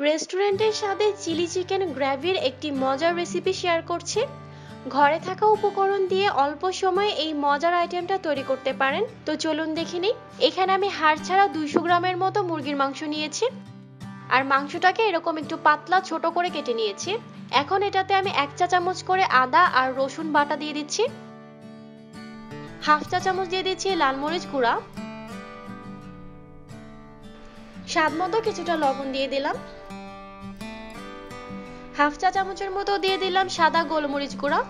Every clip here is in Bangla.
রেস্টুরেন্টের স্বাদে চিলি চিকেন গ্রেভির একটি মজার রেসিপি শেয়ার করছি। ঘরে থাকা উপকরণ দিয়ে অল্প সময়ে এই মজার আইটেমটা তৈরি করতে পারেন। তো চলুন দেখে নিই। এখানে আমি হাড় ছাড়া 200 গ্রামের মতো মুরগির মাংস নিয়েছি, আর মাংসটাকে এরকম একটু পাতলা ছোট করে কেটে নিয়েছি। এখন এটাতে আমি 1 চা চামচ করে আদা আর রসুন বাটা দিয়ে দিচ্ছি, 1/2 চা চামচ দিয়ে দিচ্ছি লাল মরিচ গুঁড়া, স্বাদ মতো কিছুটা লবণ দিয়ে দিলাম, 1/2 চা চামচের মতো দিয়ে দিলাম সাদা গোলমরিচ গুঁড়া,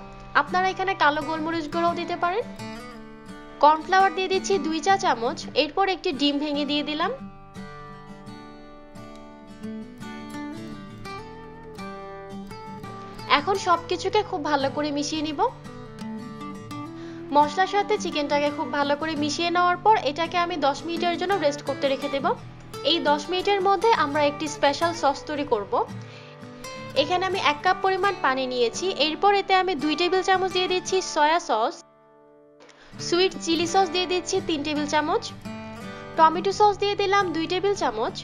আপনারা এখানে কালো গোলমরিচ গুঁড়াও দিতে পারেন। কর্নফ্লাওয়ার দিয়ে দিচ্ছি 2 চা চামচ, এরপর একটি ডিম ভেঙে দিয়ে দিলাম। এখন সবকিছুকে খুব ভালো করে মিশিয়ে নিব। মশলার সাথে চিকেনটাকে খুব ভালো করে মিশিয়ে নেওয়ার পর এটাকে আমি 10 মিনিটের জন্য রেস্ট করতে রেখে দেব। এই 10 মিনিটের মধ্যে আমরা একটি স্পেশাল সস তৈরি করব। এখানে আমি 1 কাপ পরিমাণ পানি নিয়েছি, এরপর এতে আমি 2 টেবিল চামচ দিয়ে দিচ্ছি soya sauce, sweet chilli sauce দিয়ে দিচ্ছি 3 টেবিল চামচ, টমেটো সস দিয়ে দিলাম 2 টেবিল চামচ,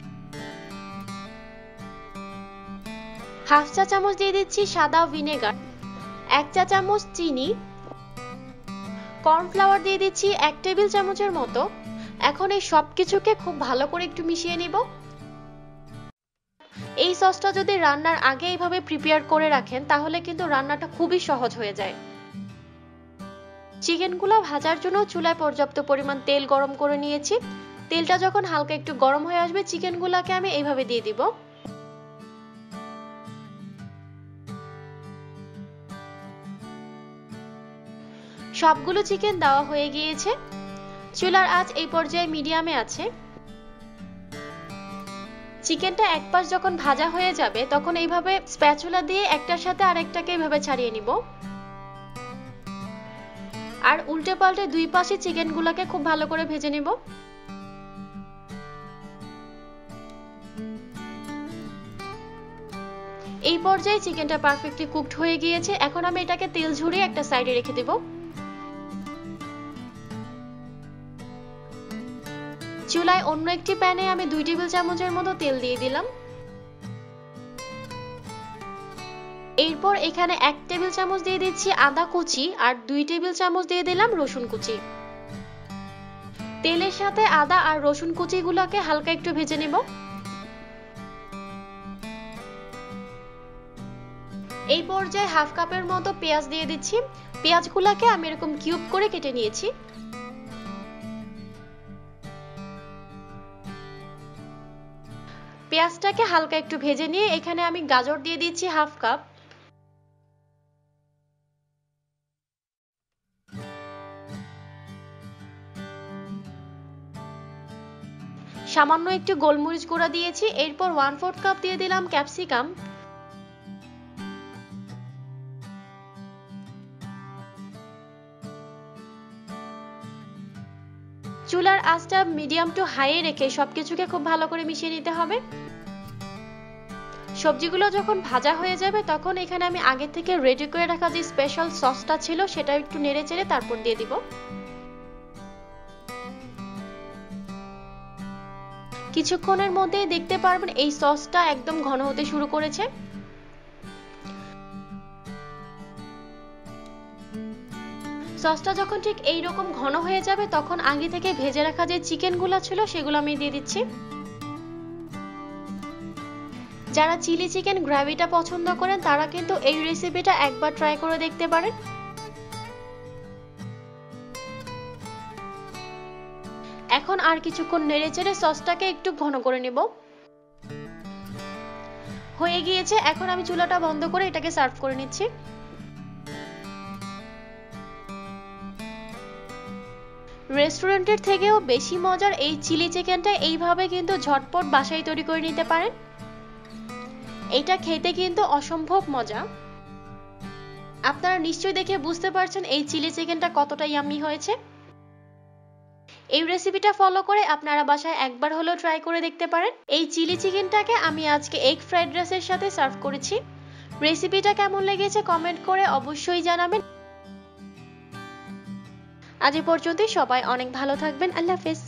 1/2 চা চামচ দিয়ে দিচ্ছি সাদা ভিনেগার, 1 চা চামচ চিনি, কর্নফ্লাওয়ার দিয়ে দিচ্ছি 1 টেবিল চামচের মতো। এখন এই সবকিছুকে খুব ভালো করে একটু মিশিয়ে নিব। এই সসটা যদি রান্নার আগে এইভাবে প্রিপেয়ার করে রাখেন তাহলে কিন্তু রান্নাটা খুবই সহজ হয়ে যায়। চিকেনগুলো ভাজার জন্য চুলায় পর্যাপ্ত পরিমাণ তেল গরম করে নিয়েছি। তেলটা যখন হালকা একটু গরম হয়ে আসবে চিকেনগুলোকে আমি এইভাবে দিয়ে দিব। সবগুলো চিকেন দেওয়া হয়ে গিয়েছে। চুলার আঁচ এই পর্যায়ে মিডিয়ামে আছে। চিকেনটা এক পাশ যখন ভাজা হয়ে যাবে তখন এইভাবে স্প্যাচুলা দিয়ে একটার সাথে আরেকটাকে এইভাবে ছাড়িয়ে নিব, আর উল্টে পাল্টে দুই পাশে চিকেনগুলোকে খুব ভালো করে ভেজে নিব। এই পর্যায়ে চিকেনটা পারফেক্টলি কুকড হয়ে গিয়েছে। এখন আমি এটাকে তেল ঝরিয়ে একটা সাইডে রেখে দেব। চুলায় অন্য একটি প্যানে আমি 2 টেবিল চামচের মতো তেল দিয়ে দিলাম। এরপর এখানে 1 টেবিল চামচ দিয়ে দিচ্ছি আদা কুচি আর 2 টেবিল চামচ দিয়ে দিলাম রসুন কুচি। তেলের সাথে আদা আর রসুন কুচিগুলোকে হালকা একটু ভেজে নেব। এই পর্যায়ে 1/2 কাপের মতো পেঁয়াজ দিয়ে দিচ্ছি। পেঁয়াজগুলোকে আমি এরকম কিউব করে কেটে নিয়েছি। পেঁয়াজটাকে হালকা একটু ভেজে নিয়ে এখানে আমি গাজর দিয়ে দিচ্ছি 1/2 কাপ, সামান্য একটু গোলমরিচ গুঁড়া দিয়েছি। এরপর 1/4 কাপ দিয়ে দিলাম ক্যাপসিকাম, চুলার আঁচটা মিডিয়াম টু হাইয়ে রেখে সবকিছুকে খুব ভালো করে মিশিয়ে নিতে হবে। সবজিগুলো যখন ভাজা হয়ে যাবে তখন এখানে আমি আগে থেকে রেডি করে রাখা যে স্পেশাল সসটা ছিল সেটা একটু নেড়ে চেড়ে তারপর দিয়ে দিব। কিছুক্ষণের মধ্যেই দেখতে পারবেন এই সসটা একদম ঘন হতে শুরু করেছে। সসটা যখন ঠিক এই রকম ঘন হয়ে যাবে তখন আগে থেকে ভেজে রাখা যে চিকেনগুলো ছিল সেগুলো আমি দিয়ে দিচ্ছি। যারা চিলি চিকেন গ্রেভিটা পছন্দ করেন তারা কিন্তু এই রেসিপিটা একবার ট্রাই করে দেখতে পারেন। এখন আর কিছুক্ষণ নেড়েচেড়ে সসটাকে একটু ঘন করে নেব। হয়ে গিয়েছে। এখন আমি চুলাটা বন্ধ করে এটাকে সার্ভ করে নিচ্ছি। রেস্টুরেন্টের থেকেও বেশি মজার এই চিলি চিকেনটা এইভাবে কিন্তু ঝটপট বাসায় তৈরি করে নিতে পারেন। এটা খেতে কিন্তু অসম্ভব মজা। আপনারা নিশ্চয়ই দেখে বুঝতে পারছেন এই চিলি চিকেনটা কতটা ইয়াম্মি হয়েছে। এই রেসিপিটা ফলো করে আপনারা বাসায় একবার হলেও ট্রাই করে দেখতে পারেন। এই চিলি চিকেনটাকে আমি আজকে এগ ফ্রাইড রাইসের সাথে সার্ভ করেছি। রেসিপিটা কেমন লেগেছে কমেন্ট করে অবশ্যই জানাবেন। আজ এই পর্যন্তই। সবাই অনেক ভালো থাকবেন। আল্লাহ হাফেজ।